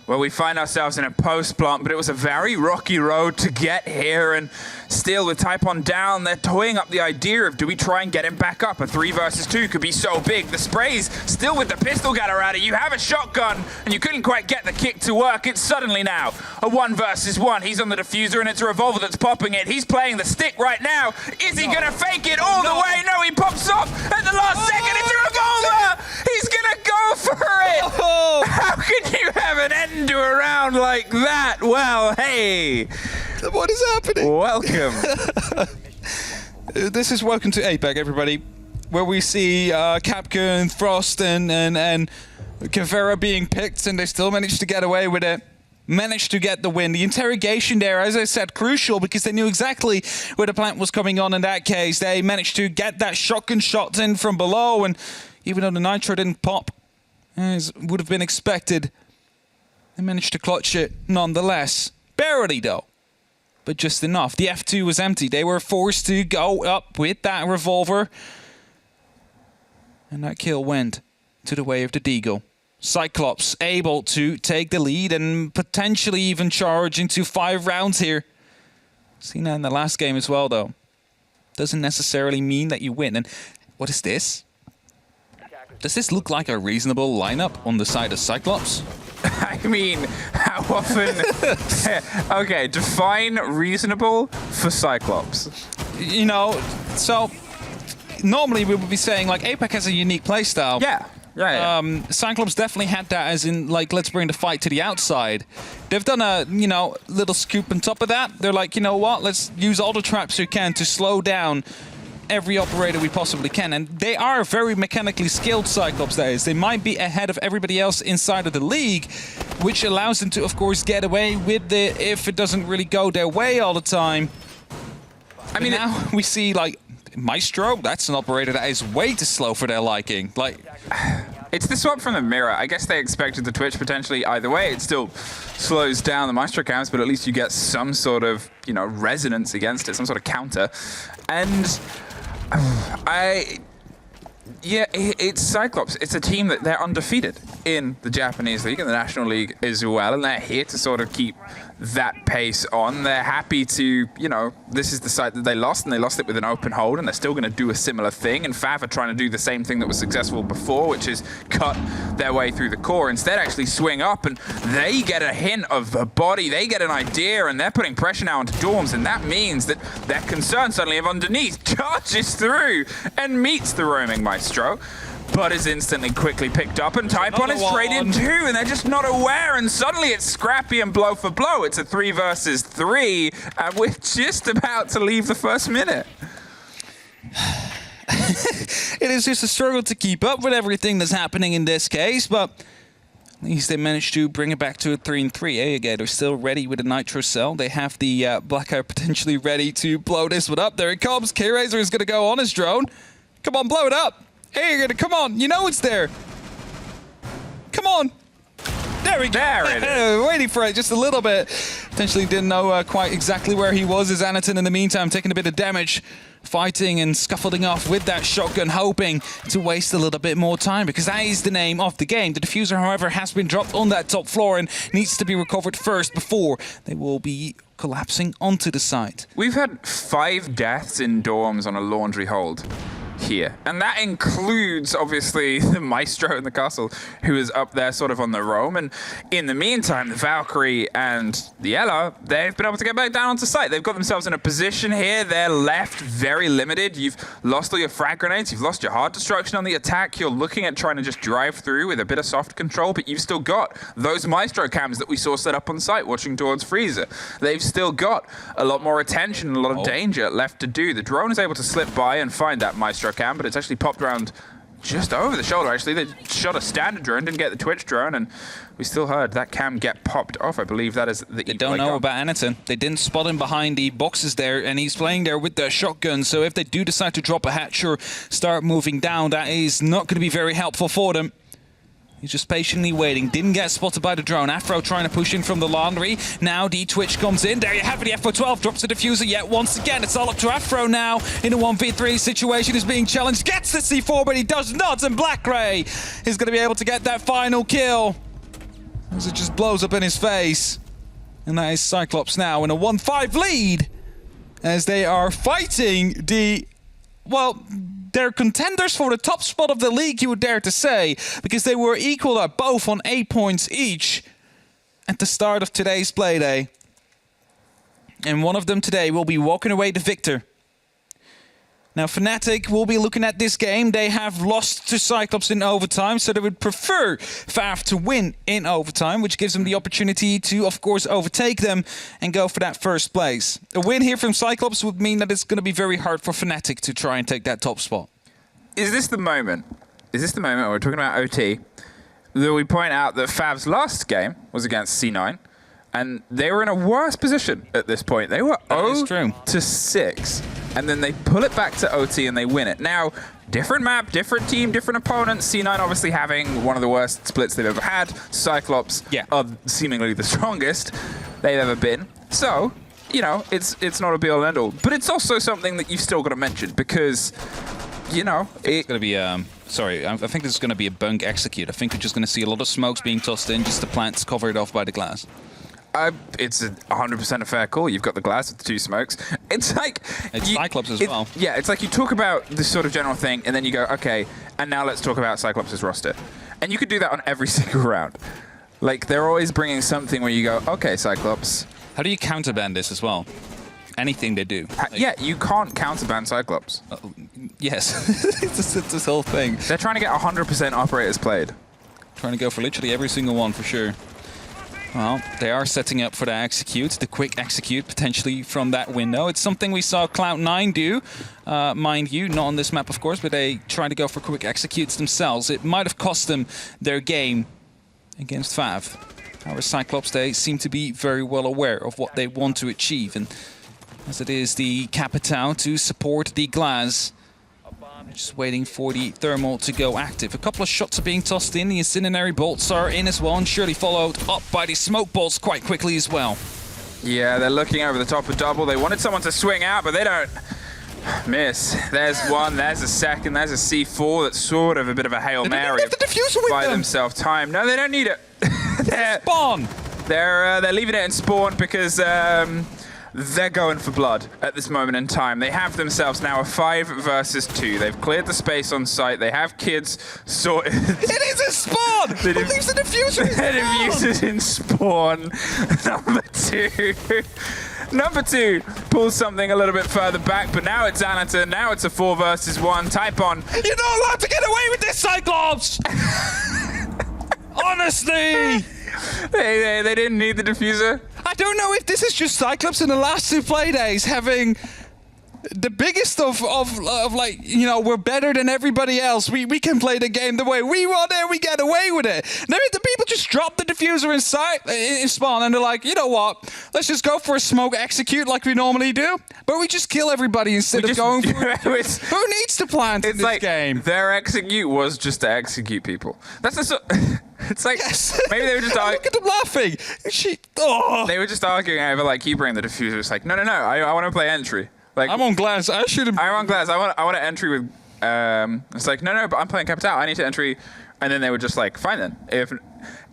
Well, we find ourselves in a post-plant, but it was a very rocky road to get here, and still with Taipon down, they're toying up the idea of do we try and get him back up? A 3 versus 2 could be so big. The sprays still with the pistol Katarada. You have a shotgun, and you couldn't quite get the kick to work. It's suddenly now a 1 versus 1. He's on the diffuser, and it's a revolver that's popping it. He's playing the stick right now. Is he going to fake it all the way? No, he pops off at the last second. It's a revolver! He's going to go for it! How can you have an end to a round like that? Well, hey. What is happening? Welcome. This is Welcome to APAC, everybody, where we see Capcom, Frost, and Kavera being picked, and they still managed to get away with it. Managed to get the win. The interrogation there, as I said, crucial because they knew exactly where the plant was coming on in that case. They managed to get that shotgun shot in from below, and even though the Nitro didn't pop, as would have been expected, they managed to clutch it nonetheless. Barely, though, but just enough. The F2 was empty. They were forced to go up with that revolver, and that kill went to the way of the Deagle. Cyclops able to take the lead and potentially even charge into 5 rounds here. Seen that in the last game as well, though. Doesn't necessarily mean that you win. And what is this? Does this look like a reasonable lineup on the side of Cyclops? I mean, how often... Okay, define reasonable for Cyclops. You know, so normally we would be saying, like, APAC has a unique playstyle. Yeah. Cyclops definitely had that, as in, like, let's bring the fight to the outside. They've done a, you know, little scoop on top of that. They're like, you know what, let's use all the traps we can to slow down every operator we possibly can. And they are very mechanically skilled, Cyclops, that is. They might be ahead of everybody else inside of the league, which allows them to, of course, get away with it if it doesn't really go their way all the time. I mean, now we see, like, Maestro, that's an operator that is way too slow for their liking. Like, it's the swap from the mirror. I guess they expected the Twitch potentially either way. It still slows down the Maestro counts, but at least you get some sort of, you know, resonance against it, some sort of counter. And yeah, it's Cyclops. It's a team that they're undefeated in the Japanese League and the National League as well, and they're here to sort of keep that pace on. They're happy to, you know, this is the site that they lost, and they lost it with an open hold, and they're still going to do a similar thing. And FAV are trying to do the same thing that was successful before, which is cut their way through the core. Instead, actually swing up, and they get a hint of a body. They get an idea, and they're putting pressure now onto Dorms, and that means that their concern suddenly of underneath charges through and meets the roaming Maestro, but is instantly quickly picked up, and Taipon is traded too, and they're just not aware, and suddenly it's scrappy and blow for blow. It's a 3 versus 3, and we're just about to leave the first minute. It is just a struggle to keep up with everything that's happening in this case, but at least they managed to bring it back to a 3-3. Again, still ready with a Nitro Cell. They have the Blackout potentially ready to blow this one up. There it comes. K-Razor is going to go on his drone. Come on, blow it up. Hey, you're going to come on. You know it's there. Come on. There we go. There it is. Waiting for it just a little bit. Potentially didn't know quite exactly where he was. As Anaton, in the meantime, taking a bit of damage, fighting and scuffling off with that shotgun, hoping to waste a little bit more time, because that is the name of the game. The diffuser, however, has been dropped on that top floor and needs to be recovered first before they will be collapsing onto the site. We've had 5 deaths in dorms on a laundry hold here. And that includes, obviously, the Maestro in the castle, who is up there sort of on the roam. And in the meantime, the Valkyrie and the Ella, they've been able to get back down onto site. They've got themselves in a position here. They're left very limited. You've lost all your frag grenades. You've lost your hard destruction on the attack. You're looking at trying to just drive through with a bit of soft control, but you've still got those Maestro cams that we saw set up on site watching towards Freezer. They've still got a lot more attention and a lot of danger left to do. The drone is able to slip by and find that Maestro cam, but it's actually popped around just over the shoulder. Actually, they shot a standard drone, didn't get the Twitch drone, and we still heard that cam get popped off. I believe that is the... They don't know about Anaton. They didn't spot him behind the boxes there, and he's playing there with the shotgun. So if they do decide to drop a hatch or start moving down, that is not going to be very helpful for them. He's just patiently waiting. Didn't get spotted by the drone. Afro trying to push in from the laundry. Now the Twitch comes in. There you have it. The FO12 drops the diffuser yet once again. It's all up to Afro now in a 1v3 situation. Is being challenged. Gets the C4, but he does not. And Black Ray is going to be able to get that final kill as it just blows up in his face. And that is Cyclops now in a 1-5 lead as they are fighting the... well, they're contenders for the top spot of the league, you would dare to say, because they were equal at both on 8 points each at the start of today's Playday. And one of them today will be walking away the victor. Now, Fnatic will be looking at this game. They have lost to Cyclops in overtime, so they would prefer FAV to win in overtime, which gives them the opportunity to, of course, overtake them and go for that first place. A win here from Cyclops would mean that it's going to be very hard for Fnatic to try and take that top spot. Is this the moment? Is this the moment, we're talking about OT, that we point out that FAV's last game was against C9, and they were in a worse position at this point. They were 0-6, and then they pull it back to OT and they win it. Now, different map, different team, different opponents. C9 obviously having one of the worst splits they've ever had. Cyclops are seemingly the strongest they've ever been. So, you know, it's not a be all and end all. But it's also something that you've still got to mention because, you know, it's going to be... sorry, I think this is going to be a bunk execute. I think we're just going to see a lot of smokes being tossed in, just the plants covered off by the glass. It's 100% a fair call. You've got the glass with the 2 smokes. It's like... It's Cyclops as well. Yeah, it's like you talk about this sort of general thing, and then you go, okay, and now let's talk about Cyclops' roster. And you could do that on every single round. Like, they're always bringing something where you go, okay, Cyclops. How do you counterban this as well? Anything they do. Like, yeah, you can't counterban Cyclops. Yes. it's this whole thing. They're trying to get 100% operators played. Trying to go for literally every single one, for sure. Well, they are setting up for the execute, the quick execute, potentially from that window. It's something we saw Cloud9 do, mind you, not on this map, of course, but they try to go for quick executes themselves. It might have cost them their game against FAV. However, Cyclops, they seem to be very well aware of what they want to achieve, and as it is the Capitão to support the glass. Just waiting for the thermal to go active. A couple of shots are being tossed in. The incendiary bolts are in as well, and surely followed up by the smoke bolts quite quickly as well. Yeah, they're looking over the top of double. They wanted someone to swing out, but they don't miss. There's one, there's a second, there's a C4 that's sort of a bit of a Hail Mary. They don't have the diffuser with buy them. themselves time. No, they don't need it. Spawn! They're leaving it in spawn because they're going for blood at this moment in time. They have themselves now a 5 versus 2. They've cleared the space on site. They have kids sorted. It is a spawn! Who leaves the diffuser in The diffuser's in spawn. Number 2 pulls something a little bit further back, but now it's Anaton. Now it's a 4 versus 1. Type on. You're not allowed to get away with this, Cyclops! Honestly! They didn't need the diffuser. I don't know if this is just Cyclops in the last 2 Playdays having the biggest of like, you know, we're better than everybody else. We can play the game the way we want and we get away with it. Then the people just drop the diffuser in spawn and they're like, you know what? Let's just go for a smoke execute like we normally do. But we just kill everybody instead of going for Who needs to plant in this game? Their execute was just to execute people. That's the sort. It's like maybe they were just look at them laughing. They were just arguing over like you bring the diffuser. It's like no. I want to play entry. Like I'm on glass. I should have. I'm on glass. I want to entry with. It's like no, but I'm playing Capital. I need to entry, and then they were just like, fine then.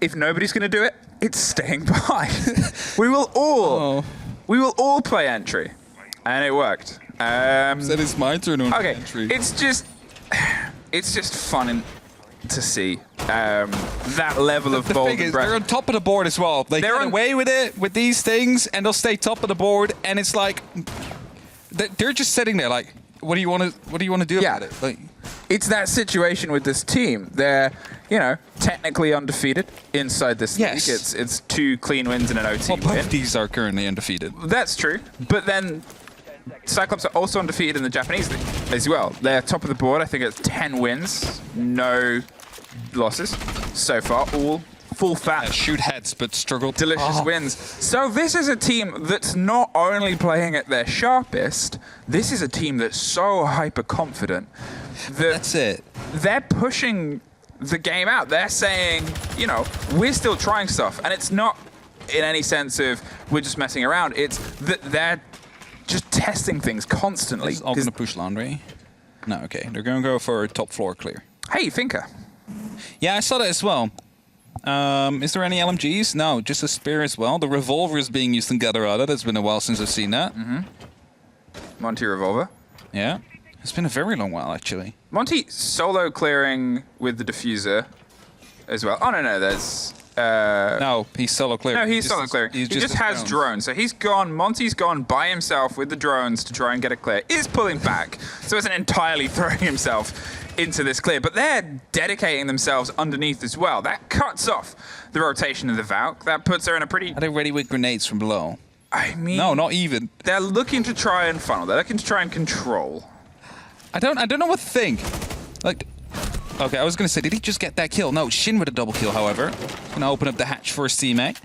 If nobody's gonna do it, it's staying behind. we will all play entry, and it worked. Said it's my turn on entry. It's just fun to see that level of bold. They're on top of the board as well. They get away with it with these things, and they'll stay top of the board. And it's like they're just sitting there, like, what do you want to do about it? Like, it's that situation with this team. They're, you know, technically undefeated inside this league. It's 2 clean wins and an OT win. Both these are currently undefeated. That's true, but then Cyclops are also undefeated in the Japanese league as well. They're top of the board. I think it's 10 wins, no losses so far. All full fat. Shoot heads, but struggle. Delicious wins. So this is a team that's not only playing at their sharpest, this is a team that's so hyper confident. That's it. They're pushing the game out. They're saying, you know, we're still trying stuff. And it's not in any sense of we're just messing around. It's that they're just testing things constantly. It's all going to push laundry. No, okay. They're going to go for a top floor clear. Hey, Finka. Yeah, I saw that as well. Is there any LMGs? No, just a spear as well. The revolver is being used in Gadarada. That's been a while since I've seen that. Monty revolver. Yeah. It's been a very long while, actually. Monty solo clearing with the diffuser as well. Oh, no, there's... no, he's solo clearing. No, he's solo clearing. He just has drones. So he's gone, Monty's gone by himself with the drones to try and get it clear. Is pulling back, so isn't entirely throwing himself into this clear, but they're dedicating themselves underneath as well. That cuts off the rotation of the Valk. That puts her in a pretty... Are they ready with grenades from below? I mean... No, not even. They're looking to try and funnel. They're looking to try and control. I don't know what to think. Like... Okay, I was going to say, did he just get that kill? No, Shin with a double kill, however. Going to open up the hatch for his teammate.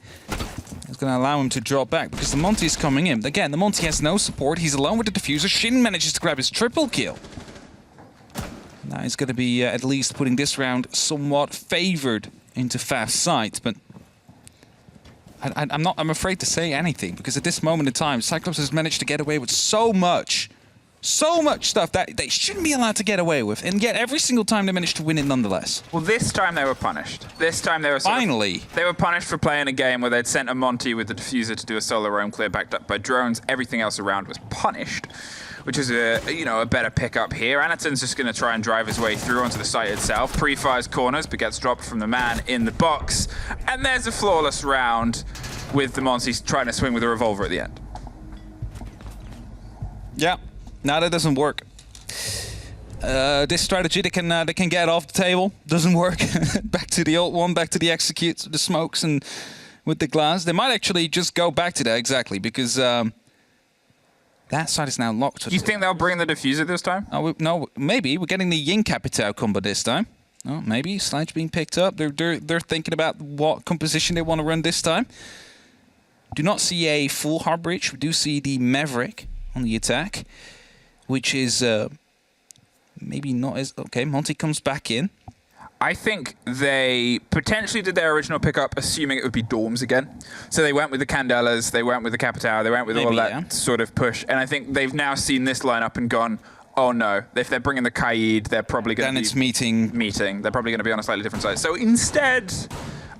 It's going to allow him to drop back because the Monty is coming in. Again, the Monty has no support. He's alone with the diffuser. Shin manages to grab his triple kill. Now he's going to be at least putting this round somewhat favored into FAV's side, but I'm afraid to say anything because at this moment in time, Cyclops has managed to get away with so much stuff that they shouldn't be allowed to get away with, and yet every single time they managed to win it nonetheless. Well, this time they were punished. This time they were finally they were punished for playing a game where they'd sent a Monty with the diffuser to do a solo roam clear backed up by drones. Everything else around was punished, which is a better pickup here. Anaton's just going to try and drive his way through onto the site itself. Pre-fires corners, but gets dropped from the man in the box. And there's a flawless round with the Monty trying to swing with a revolver at the end. Yeah. Now that doesn't work. This strategy they can get off the table doesn't work. Back to the old one, back to the executes, the smokes, and with the glass. They might actually just go back to that exactly because that side is now locked. You think they'll bring the diffuser this time? No, maybe we're getting the Yin Capital combo this time. Oh, maybe Sledge being picked up. They're thinking about what composition they want to run this time. Do not see a full hard breach. We do see the Maverick on the attack, which is maybe not as... Okay, Monty comes back in. I think they potentially did their original pickup assuming it would be Dorms again. So they went with the Candelas, they went with the Capital, they went with all that sort of push. And I think they've now seen this lineup and gone, oh no, if they're bringing the Kaid, they're probably going to be... Then it's meeting. They're probably going to be on a slightly different side. So instead,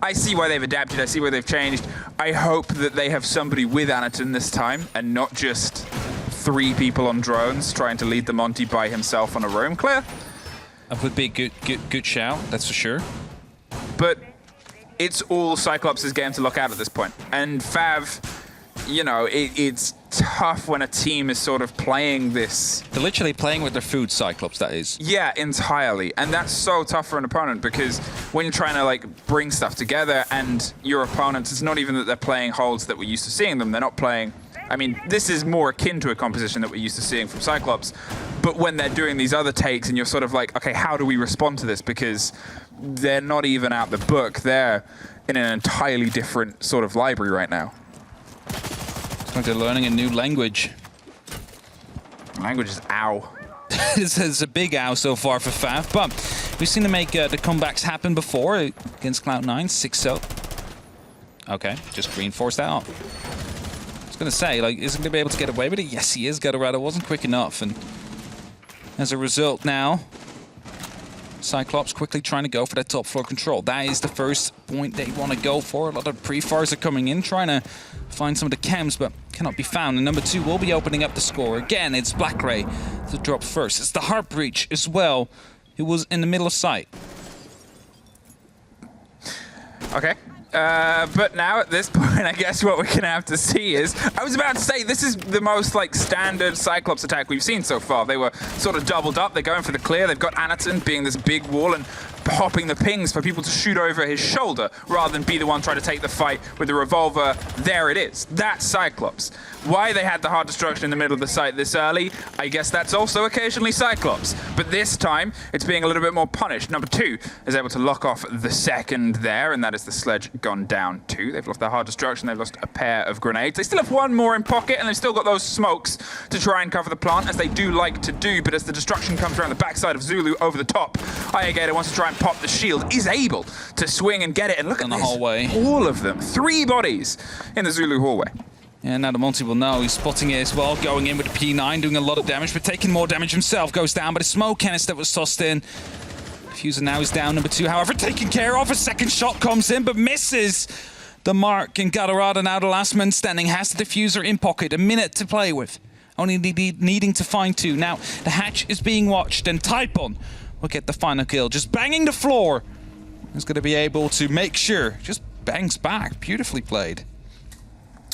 I see why they've adapted, I see why they've changed. I hope that they have somebody with Anaton this time and not just 3 people on drones trying to lead the Monty by himself on a roam clear. That would be a good shout, that's for sure. But it's all Cyclops' game to look out at this point. And FAV, you know, it's tough when a team is sort of playing this. They're literally playing with their food, Cyclops, that is. Yeah, entirely. And that's so tough for an opponent because when you're trying to like bring stuff together and your opponents, it's not even that they're playing holds that we're used to seeing them. They're not playing I mean, this is more akin to a composition that we're used to seeing from Cyclops, but when they're doing these other takes and you're sort of like, okay, how do we respond to this? Because they're not even out the book. They're in an entirely different sort of library right now. It's like they're learning a new language. Language is ow. It's a big ow so far for FAV, but we've seen them make the comebacks happen before against Cloud9, 6-0. Okay, just reinforced that up. I was going to say, like, is he going to be able to get away with it? Yes, he is. Gatorado wasn't quick enough, and as a result now, Cyclops quickly trying to go for that top floor control. That is the first point they want to go for. A lot of pre-fires are coming in, trying to find some of the chems, but cannot be found. And number 2 will be opening up the score. Again, it's Black Ray to drop first. It's the Heart Breach as well, who was in the middle of sight. Okay. But now at this point, I guess what we're going to have to see is, I was about to say, this is the most like standard Cyclops attack we've seen so far. They were sort of doubled up. They're going for the clear. They've got Anaton being this big wall and popping the pings for people to shoot over his shoulder rather than be the one trying to take the fight with the revolver. There it is. That's Cyclops. Why they had the hard destruction in the middle of the site this early, I guess that's also occasionally Cyclops. But this time, it's being a little bit more punished. Number 2 is able to lock off the second there, and that is the sledge gone down too. They've lost their hard destruction. They've lost a pair of grenades. They still have one more in pocket, and they've still got those smokes to try and cover the plant, as they do like to do. But as the destruction comes around the backside of Zulu over the top, Ayagator wants to try and pop the shield, is able to swing and get it. And look at the this. hallway. All of them. 3 bodies in the Zulu hallway. Yeah, now the Monty will know. He's spotting it as well, going in with the P9, doing a lot of damage, but taking more damage himself. Goes down, but a smoke canister that was tossed in. Diffuser now is down, number 2, however, taken care of. A second shot comes in, but misses the mark. And Gatorada, now the last man standing, has the diffuser in pocket. A minute to play with. Only needing to find 2. Now, the hatch is being watched, and Typon will get the final kill. Just banging the floor. He's going to be able to make sure. Just bangs back. Beautifully played.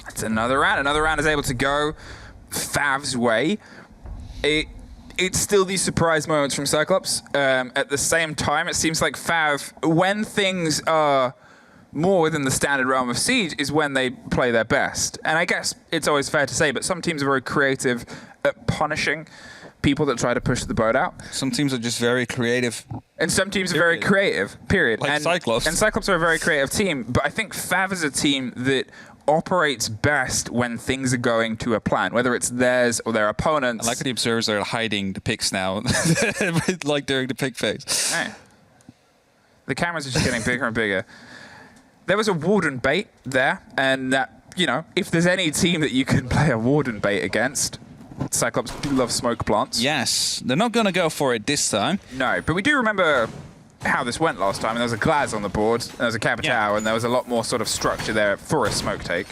It's another round. Another round is able to go FAV's way. It's still these surprise moments from Cyclops. At the same time, it seems like FAV, when things are more within the standard realm of Siege, is when they play their best. And I guess it's always fair to say, but some teams are very creative at punishing people that try to push the boat out. Some teams are just very creative. And some teams are very creative, period. Like Cyclops. And Cyclops are a very creative team, but I think FAV is a team that operates best when things are going to a plan, whether it's theirs or their opponents. I like that the observers are hiding the picks now, like during the pick phase. Hey. The cameras are just getting bigger and bigger. There was a Warden bait there, and that, you know, if there's any team that you can play a Warden bait against, Cyclops do love smoke plants. Yes, they're not going to go for it this time. No, but we do remember how this went last time. And there was a Glaz on the board, and there was a Capitao, and there was a lot more sort of structure there for a smoke take.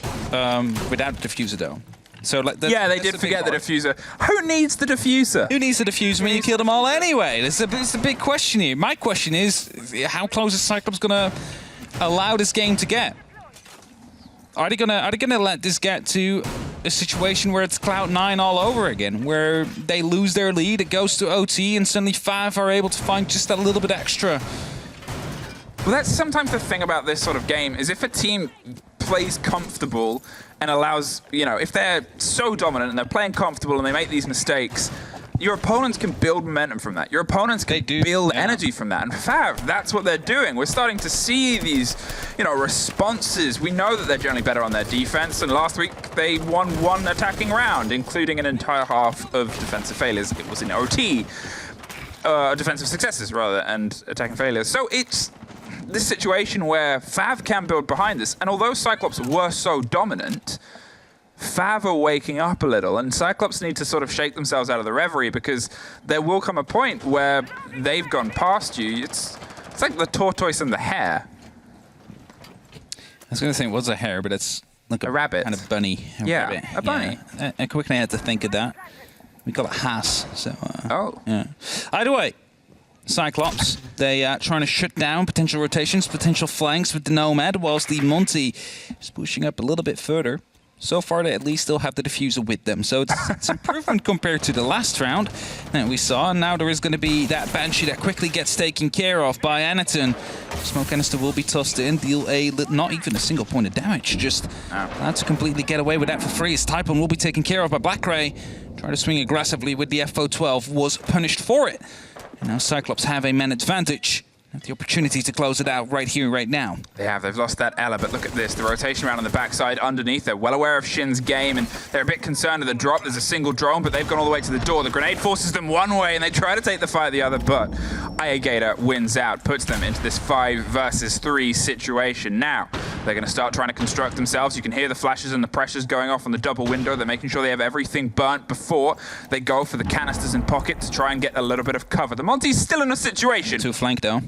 Without the diffuser, though. So, like, yeah, they did forget the diffuser. Who needs the diffuser? Who needs the diffuser when you kill them all anyway? It's a big question here. My question is, how close is Cyclops going to allow this game to get? Are they gonna let this get to a situation where it's Cloud9 all over again, where they lose their lead, it goes to OT, and suddenly FAV are able to find just a little bit extra? Well, that's sometimes the thing about this sort of game, is if a team plays comfortable and allows, you know, if they're so dominant and they're playing comfortable and they make these mistakes, your opponents can build momentum from that. Your opponents can build energy from that. And FAV, that's what they're doing. We're starting to see these, you know, responses. We know that they're generally better on their defense. And last week, they won 1 attacking round, including an entire half of defensive failures. It was in OT. Defensive successes, rather, and attacking failures. So it's this situation where FAV can build behind this. And although Cyclops were so dominant, FAV are waking up a little, and Cyclops need to sort of shake themselves out of the reverie, because there will come a point where they've gone past you. It's like the tortoise and the hare. I was going to say it was a hare, but it's like a rabbit. Kind of bunny. Rabbit. A bunny. Yeah. I quickly had to think of that. We call it Haas. So, oh. Yeah. Either way, Cyclops, they trying to shut down potential rotations, potential flanks with the Nomad, whilst the Monty is pushing up a little bit further. So far, they at least still have the diffuser with them. So it's improvement compared to the last round that we saw. And now there is going to be that Banshee that quickly gets taken care of by Anaton. Smoke Canister will be tossed in, deal not even a single point of damage. Just allowed to completely get away with that for free. As Typhon will be taken care of by Blackray. Trying to swing aggressively with the FO12, was punished for it. And now Cyclops have a man advantage. Have the opportunity to close it out right here, right now. They have. They've lost that Ella, but look at this. The rotation around on the backside underneath. They're well aware of Shin's game, and they're a bit concerned of the drop. There's a single drone, but they've gone all the way to the door. The grenade forces them one way, and they try to take the fight the other, but Gator wins out, puts them into this 5 versus 3 situation. Now, they're going to start trying to construct themselves. You can hear the flashes and the pressures going off on the double window. They're making sure they have everything burnt before they go for the canisters in pocket to try and get a little bit of cover. The Monty's still in a situation. To flank, though.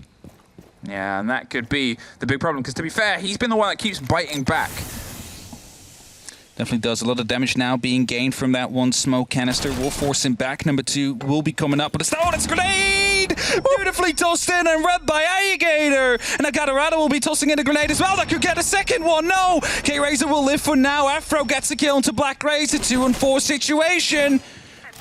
Yeah, and that could be the big problem, because to be fair, he's been the one that keeps biting back. Definitely does. A lot of damage now being gained from that one smoke canister. Will force him back. Number 2 will be coming up. But it's it's a grenade! Beautifully tossed in and read by Alligator. And Agadarada will be tossing in a grenade as well. That could get a second one. No! K-Razor will live for now. Afro gets a kill into Black Razor. 2-4 situation.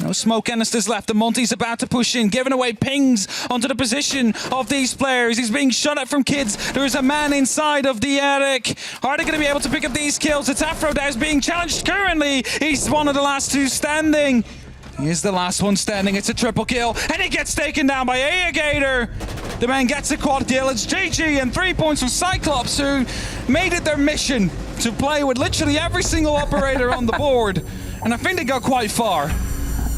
No smoke canisters left. The Monty's about to push in, giving away pings onto the position of these players. He's being shot at from kids. There is a man inside of the attic. Are they going to be able to pick up these kills? It's Afro that is being challenged currently. He's one of the last 2 standing. He is the last one standing. It's a triple kill, and he gets taken down by Gator. The man gets a quad kill. It's GG, and 3 points for Cyclops, who made it their mission to play with literally every single operator on the board. And I think they got quite far.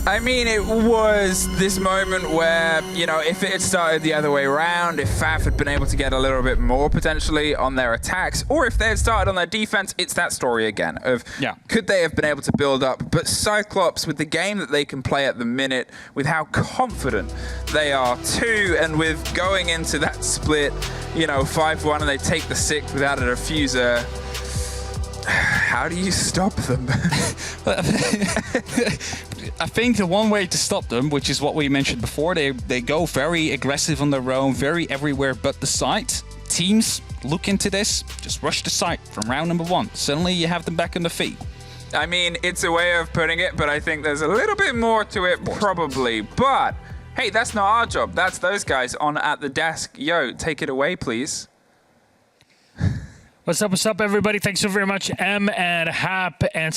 I mean, it was this moment where, you know, if it had started the other way around, if FAV had been able to get a little bit more potentially on their attacks, or if they had started on their defense, it's that story again of could they have been able to build up? But Cyclops, with the game that they can play at the minute, with how confident they are too, and with going into that split, you know, 5-1, and they take the 6th without a diffuser, how do you stop them? I think the one way to stop them, which is what we mentioned before, they go very aggressive on their own, very everywhere but the site. Teams look into this, just rush the site from round number 1. Suddenly you have them back on the feet. I mean, it's a way of putting it, but I think there's a little bit more to it, probably. But, hey, that's not our job. That's those guys on at the desk. Yo, take it away, please. What's up, everybody? Thanks so very much, M and Hap and